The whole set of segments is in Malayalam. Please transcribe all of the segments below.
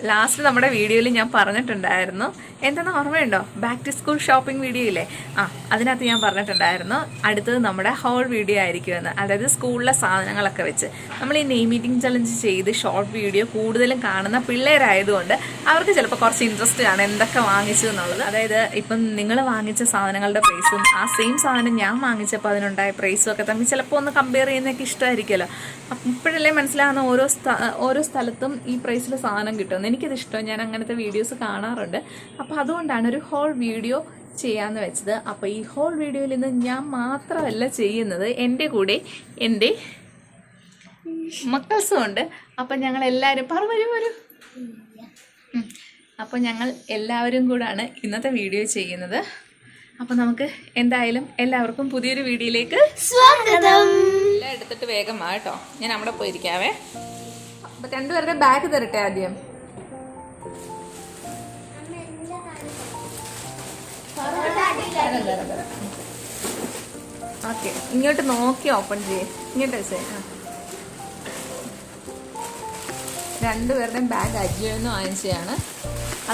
ലാസ്റ്റ് നമ്മുടെ വീഡിയോയിൽ ഞാൻ പറഞ്ഞിട്ടുണ്ടായിരുന്നു, എന്താണെന്ന് ഓർമ്മയുണ്ടോ? Back to school shopping video ഇല്ലേ, അതിനകത്ത് ഞാൻ പറഞ്ഞിട്ടുണ്ടായിരുന്നു അടുത്തത് നമ്മുടെ ഹോൾ വീഡിയോ ആയിരിക്കുമെന്ന്. അതായത് സ്കൂളിലെ സാധനങ്ങളൊക്കെ വെച്ച് നമ്മൾ ഈ നെയ് മീറ്റിംഗ് ചലഞ്ച് ചെയ്ത് ഷോർട്ട് വീഡിയോ കൂടുതലും കാണുന്ന പിള്ളേരായതുകൊണ്ട് അവർക്ക് ചിലപ്പോൾ കുറച്ച് ഇൻട്രസ്റ്റ് ആണ് എന്തൊക്കെ വാങ്ങിച്ചു എന്നുള്ളത്. അതായത് ഇപ്പം നിങ്ങൾ വാങ്ങിച്ച സാധനങ്ങളുടെ പ്രൈസും ആ സെയിം സാധനം ഞാൻ വാങ്ങിച്ചപ്പോൾ അതിനുണ്ടായ പ്രൈസും ഒക്കെ തമ്മിൽ ചിലപ്പോൾ ഒന്ന് കമ്പയർ ചെയ്യുന്നതൊക്കെ ഇഷ്ടമായിരിക്കുമല്ലോ. അപ്പം ഇപ്പോഴല്ലേ മനസ്സിലാകുന്ന ഓരോ സ്ഥലത്തും ഈ പ്രൈസിൽ സാധനം കിട്ടുമെന്ന്. എനിക്കത് ഇഷ്ടം, ഞാൻ അങ്ങനത്തെ വീഡിയോസ് കാണാറുണ്ട്. അപ്പോൾ അതുകൊണ്ടാണ് ഒരു ഹോൾ വീഡിയോ ചെയ്യാമെന്ന് വെച്ചത്. അപ്പോൾ ഈ ഹോൾ വീഡിയോയിൽ നിന്ന് ഞാൻ മാത്രമല്ല ചെയ്യുന്നത്, എൻ്റെ കൂടെ എൻ്റെ മക്കൾസും ഉണ്ട്. അപ്പം ഞങ്ങൾ എല്ലാവരും വരൂ. അപ്പോൾ ഞങ്ങൾ എല്ലാവരും കൂടാണ് ഇന്നത്തെ വീഡിയോ ചെയ്യുന്നത്. അപ്പോൾ നമുക്ക് എന്തായാലും എല്ലാവർക്കും പുതിയൊരു വീഡിയോയിലേക്ക് സ്വാഗതം. എല്ലാം എടുത്തിട്ട് വേഗം കേട്ടോ, ഞാൻ അവിടെ പോയിരിക്കാവേ. അപ്പം രണ്ടുപേരുടെ ബാഗ് തരട്ടെ ആദ്യം. ഓക്കെ, ഇങ്ങോട്ട് നോക്കി ഓപ്പൺ ചെയ്യേ. ഇങ്ങോട്ട് വെച്ചേ. രണ്ടുപേരുടെയും ബാഗ് അജിയോന്ന് വാങ്ങിച്ചതാണ്.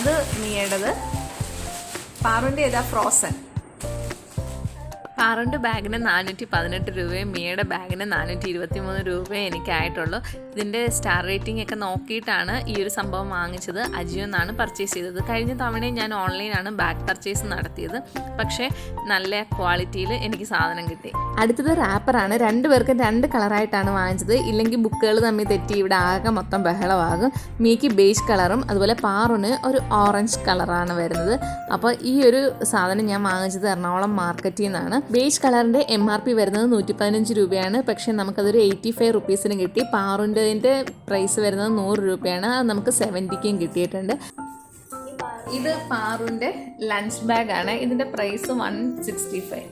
അത് മിയയുടേത്. പാറുൻ്റെ ഏതാ? ഫ്രോസൺ. പാറുൻ്റെ ബാഗിന് 418 രൂപയും മിയയുടെ ബാഗിന് 423 രൂപയും എനിക്കായിട്ടുള്ളൂ. ഇതിൻ്റെ സ്റ്റാർ റേറ്റിംഗ് ഒക്കെ നോക്കിയിട്ടാണ് ഈ ഒരു സംഭവം വാങ്ങിച്ചത്. അജിയോ എന്നാണ് പർച്ചേസ് ചെയ്തത്. കഴിഞ്ഞ തവണയും ഞാൻ ഓൺലൈനാണ് ബാഗ് പർച്ചേസ് നടത്തിയത്, പക്ഷേ നല്ല ക്വാളിറ്റിയിൽ എനിക്ക് സാധനം കിട്ടി. അടുത്തത് റാപ്പറാണ്. രണ്ടുപേർക്കും 2 കളറായിട്ടാണ് വാങ്ങിച്ചത്. ഇല്ലെങ്കിൽ ബുക്കുകൾ തമ്മിൽ തെറ്റി ഇവിടെ ആകെ മൊത്തം ബഹളമാകും. മിയയ്ക്ക് ബേജ് കളറും അതുപോലെ പാറുന് ഒരു ഓറഞ്ച് കളറാണ് വരുന്നത്. അപ്പോൾ ഈ ഒരു സാധനം ഞാൻ വാങ്ങിച്ചത് എറണാകുളം മാർക്കറ്റിൽ നിന്നാണ്. ബേജ് കളറിൻ്റെ MRP വരുന്നത് 115 രൂപയാണ്. പക്ഷേ നമുക്കതൊരു 85 റുപ്പീസിന് കിട്ടി. പാറുൻ്റെ പ്രൈസ് വരുന്നത് 100 രൂപയാണ്. അത് നമുക്ക് 70ക്കും കിട്ടിയിട്ടുണ്ട്. ഇത് പാറുൻ്റെ ലഞ്ച് ബാഗാണ്. ഇതിൻ്റെ പ്രൈസ് 165.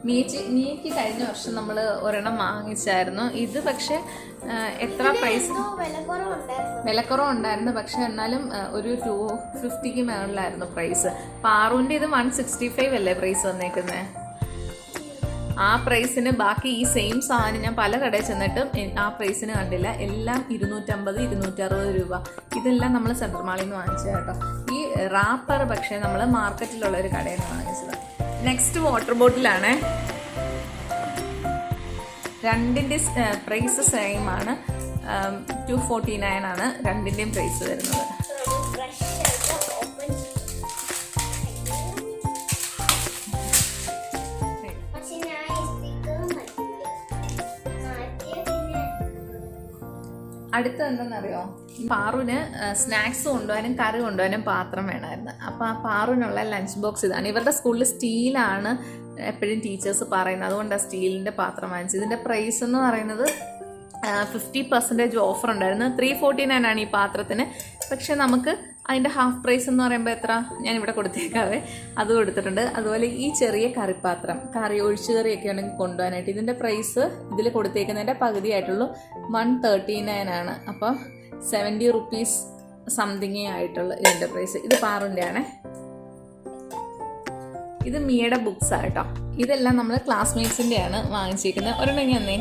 മിയയ്ക്ക് കഴിഞ്ഞ വർഷം നമ്മൾ ഒരെണ്ണം വാങ്ങിച്ചായിരുന്നു. ഇത് പക്ഷെ എത്ര പ്രൈസ് വിലക്കുറവുണ്ടായിരുന്നു, പക്ഷെ എന്നാലും ഒരു 250ക്ക് മേളിലായിരുന്നു പ്രൈസ്. പാറുവിൻ്റെ ഇത് 165 അല്ലേ പ്രൈസ് വന്നേക്കുന്നത്. ആ പ്രൈസിന് ബാക്കി ഈ സെയിം സാധനം ഞാൻ പല കടയിൽ ചെന്നിട്ടും ആ പ്രൈസിന് കണ്ടില്ല. എല്ലാം 250, 260 രൂപ. ഇതെല്ലാം നമ്മൾ സെൻട്രൽ മാളിൽ നിന്ന് വാങ്ങിച്ചത് കേട്ടോ. ഈ റാപ്പർ പക്ഷേ നമ്മൾ മാർക്കറ്റിലുള്ള ഒരു കടയിൽ നിന്ന് വാങ്ങിച്ചത്. നെക്സ്റ്റ് വാട്ടർ ബോട്ടിലാണ്. രണ്ടിൻ്റെ പ്രൈസ് സെയിം ആണ്. 249 ആണ് രണ്ടിൻ്റെയും പ്രൈസ് വരുന്നത്. അടുത്ത എന്താണെന്നറിയോ, പാറുവിന് സ്നാക്സ് കൊണ്ടുപോകാനും കറി കൊണ്ടുപോകാനും പാത്രം വേണമായിരുന്നു. അപ്പോൾ ആ പാറുവിനുള്ള ലഞ്ച് ബോക്സ് ഇതാണ്. ഇവരുടെ സ്കൂളിൽ സ്റ്റീലാണ് എപ്പോഴും ടീച്ചേഴ്സ് പറയുന്നത്, അതുകൊണ്ടാണ് സ്റ്റീലിൻ്റെ പാത്രം വാങ്ങിച്ചത്. ഇതിൻ്റെ പ്രൈസ് എന്ന് പറയുന്നത് 50% ഓഫർ ഉണ്ടായിരുന്നു. 349 ആണ് ഈ പാത്രത്തിന്. പക്ഷെ നമുക്ക് അതിൻ്റെ ഹാഫ് പ്രൈസ് എന്ന് പറയുമ്പോൾ എത്ര, ഞാനിവിടെ കൊടുത്തേക്കാവേ, അത് കൊടുത്തിട്ടുണ്ട്. അതുപോലെ ഈ ചെറിയ കറിപ്പാത്രം, ഒഴിച്ചു കറിയൊക്കെ ഉണ്ടെങ്കിൽ കൊണ്ടുപോകാനായിട്ട്, ഇതിൻ്റെ പ്രൈസ് ഇതിൽ കൊടുത്തേക്കുന്നതിൻ്റെ പകുതിയായിട്ടുള്ളൂ. 139 ആണ്. അപ്പോൾ 70 റുപ്പീസ് സംതിങ്ങേ ആയിട്ടുള്ളൂ ഇതിൻ്റെ പ്രൈസ്. ഇത് പാറുൻ്റെ ആണ്. ഇത് മിയയുടെ ബുക്സാണ് കേട്ടോ. ഇതെല്ലാം നമ്മൾ ക്ലാസ്മേറ്റ്സിൻ്റെയാണ് വാങ്ങിച്ചിരിക്കുന്നത്. ഒരെണ്ണം അന്നേ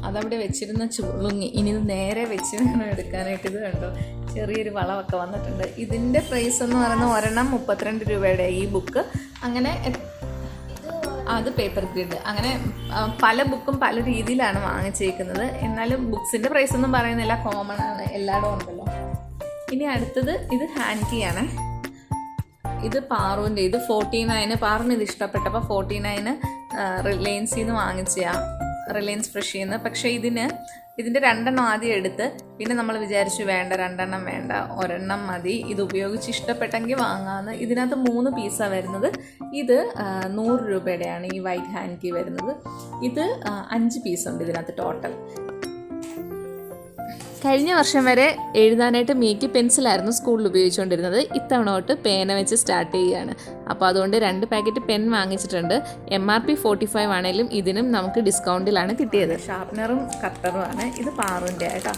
അതവിടെ വെച്ചിരുന്ന ചുളുങ്ങി. ഇനി ഇത് നേരെ വെച്ച് വേണം എടുക്കാനായിട്ട്. ഇത് കണ്ടോ, ചെറിയൊരു വളമൊക്കെ വന്നിട്ടുണ്ട്. ഇതിൻ്റെ പ്രൈസ് എന്ന് പറയുന്നത് ഒരെണ്ണം 32 രൂപയുടെ ഈ ബുക്ക്. അങ്ങനെ അത് പേപ്പർ ഗ്രിഡ്. അങ്ങനെ പല ബുക്കും പല രീതിയിലാണ് വാങ്ങിച്ചേക്കുന്നത്. എന്നാലും ബുക്സിൻ്റെ പ്രൈസ് ഒന്നും പറയുന്നില്ല, കോമൺ ആണ്, എല്ലായിടും ഉണ്ടല്ലോ. ഇനി അടുത്തത് ഇത് ഹാൻഡ് കീ ആണ്. ഇത് പാറുവിൻ്റെ. ഇത് 49. പാറുവിന് ഇത് ഇഷ്ടപ്പെട്ടപ്പോൾ 49 റിലയൻസിൽ നിന്ന് വാങ്ങിച്ചതാണ്, റിലയൻസ് ഫ്രഷിൽ നിന്ന്. പക്ഷേ ഇതിൻ്റെ 2 ആദ്യം എടുത്ത് പിന്നെ നമ്മൾ വിചാരിച്ചു വേണ്ട, 2 വേണ്ട, ഒരെണ്ണം മതി, ഇത് ഉപയോഗിച്ച് ഇഷ്ടപ്പെട്ടെങ്കിൽ വാങ്ങാമെന്ന്. ഇതിനകത്ത് 3 പീസാണ് വരുന്നത്. ഇത് 100 രൂപയുടെയാണ് ഈ വൈറ്റ് ഹാൻഡ് കീ വരുന്നത്. ഇത് 5 പീസുണ്ട് ഇതിനകത്ത് ടോട്ടൽ. കഴിഞ്ഞ വർഷം വരെ എഴുതാനായിട്ട് മിയയ്ക്ക് പെൻസിലായിരുന്നു സ്കൂളിൽ ഉപയോഗിച്ചുകൊണ്ടിരുന്നത്. ഇത്തവണ തൊട്ട് പേന വെച്ച് സ്റ്റാർട്ട് ചെയ്യുകയാണ്. അപ്പോൾ അതുകൊണ്ട് 2 പാക്കറ്റ് പെൻ വാങ്ങിച്ചിട്ടുണ്ട്. MRP 45 ആണെങ്കിലും ഇതിനും നമുക്ക് ഡിസ്കൗണ്ടിലാണ് കിട്ടിയത്. ഷാർപ്നറും കട്ടറും ആണ്. ഇത് പാറുൻ്റെ കേട്ടോ.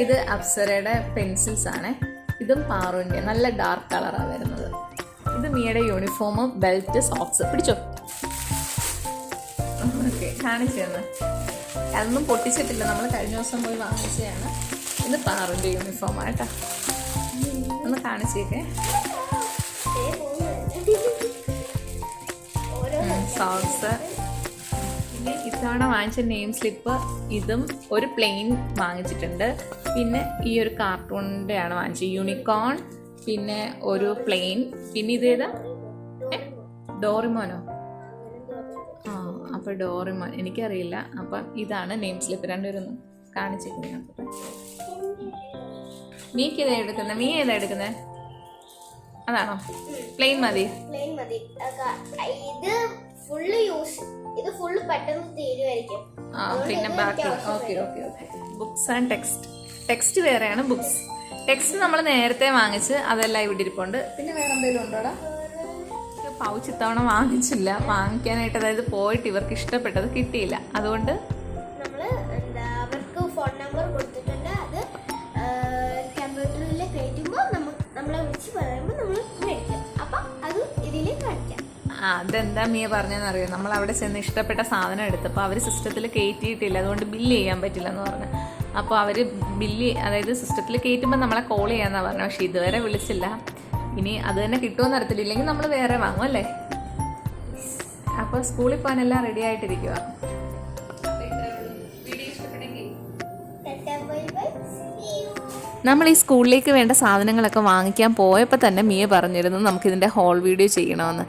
ഇത് അപ്സരയുടെ പെൻസിൽസ് ആണ്. ഇതും പാറുൻ്റെ, നല്ല ഡാർക്ക് കളറാണ് വരുന്നത്. ഇത് മിയയുടെ യൂണിഫോം, ബെൽറ്റ്, സോക്സ്. പിടിച്ചോ. ഓക്കെ, കാണിച്ചു തന്നെ. അതൊന്നും പൊട്ടിച്ചിട്ടില്ല, നമ്മൾ കഴിഞ്ഞ ദിവസം പോയി വാങ്ങിച്ചതാണ്. ഇത് പാറിൻ്റെ യൂണിഫോം ആയിട്ടാ. ഒന്ന് കാണിച്ചേക്കേ. സോക്സ്. പിന്നെ ഇത്തവണ വാങ്ങിച്ച നെയിം സ്ലിപ്പ് ഇതും ഒരു പ്ലെയിൻ വാങ്ങിച്ചിട്ടുണ്ട്. പിന്നെ ഈ ഒരു കാർട്ടൂണിൻ്റെ ആണ് വാങ്ങിച്ചത്, യൂണിക്കോൺ. പിന്നെ ഒരു പ്ലെയിൻ. പിന്നെ ഇതേതാ, ഡോറിമോനോ? ആ, അപ്പോൾ ഡോറിമോൻ എനിക്കറിയില്ല. അപ്പം ഇതാണ് നെയിം സ്ലിപ്പ്. രണ്ടുപേരും കാണിച്ചിരിക്കുന്നത്. മീക്ക് ഏതാ എടുക്കുന്നത്? മീ ഏതാ എടുക്കുന്നത്? അതാണോ? പ്ലെയിൻ മതി. പിന്നെ ബാക്കി okay okay okay. Books and text. Text വേറെയാണ്, ബുക്സ്. ടെക്സ്റ്റ് നമ്മൾ നേരത്തെ വാങ്ങിച്ച് അതെല്ലാം ഇവിടെ ഇരിപ്പുണ്ട്. പിന്നെ വേറെ എന്തെങ്കിലും ഉണ്ടോടാ? പൗച്ച് ഇത്തവണ വാങ്ങിച്ചില്ല. വാങ്ങിക്കാനായിട്ട്, അതായത് പോയിട്ട് ഇവർക്ക് ഇഷ്ടപ്പെട്ടത് കിട്ടിയില്ല. അതുകൊണ്ട് അവർക്ക് ഫോൺ നമ്പർ കൊടുത്തിട്ടുണ്ട്. അത് കമ്പ്യൂട്ടറിൽ കയറ്റുമ്പോൾ നമ്മളെ വിളിച്ച് പറയുമ്പോൾ നമ്മൾ മേടിക്കും. അപ്പം അത് ഇതിൽ കാണിക്കാം. അതെന്താ മീ പറഞ്ഞതെന്നറിയോ? നമ്മൾ അവിടെ ചെന്ന് ഇഷ്ടപ്പെട്ട സാധനം എടുത്തപ്പോൾ അവർ സിസ്റ്റത്തിൽ കയറ്റിയിട്ടില്ല, അതുകൊണ്ട് ബില്ല് ചെയ്യാൻ പറ്റില്ല എന്ന് പറഞ്ഞു. അപ്പോൾ അവർ അതായത് സിസ്റ്റത്തിൽ കയറ്റുമ്പോൾ നമ്മളെ കോൾ ചെയ്യാമെന്നാണ് പറഞ്ഞത്. പക്ഷേ ഇതുവരെ വിളിച്ചില്ല. ഇനി അത് തന്നെ കിട്ടുമെന്ന് അറിയത്തില്ല. ഇല്ലെങ്കിൽ നമ്മൾ വേറെ വാങ്ങും അല്ലേ? അപ്പോൾ സ്കൂളിൽ പോകാനെല്ലാം റെഡി ആയിട്ടിരിക്കുക. നമ്മൾ ഈ സ്കൂളിലേക്ക് വേണ്ട സാധനങ്ങളൊക്കെ വാങ്ങിക്കാൻ പോയപ്പോൾ തന്നെ മിയ പറഞ്ഞിരുന്നു നമുക്കിതിൻ്റെ ഹോൾ വീഡിയോ ചെയ്യണമെന്ന്.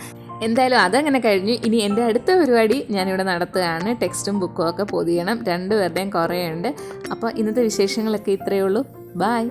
എന്തായാലും അതങ്ങനെ കഴിഞ്ഞു. ഇനി എൻ്റെ അടുത്ത പരിപാടി ഞാനിവിടെ നടത്തുകയാണ്. ടെക്സ്റ്റും ബുക്കും ഒക്കെ പൊതിയണം. രണ്ടുപേരുടെയും കുറേ ഉണ്ട്. അപ്പോൾ ഇന്നത്തെ വിശേഷങ്ങളൊക്കെ ഇത്രയേ ഉള്ളൂ. ബായ്.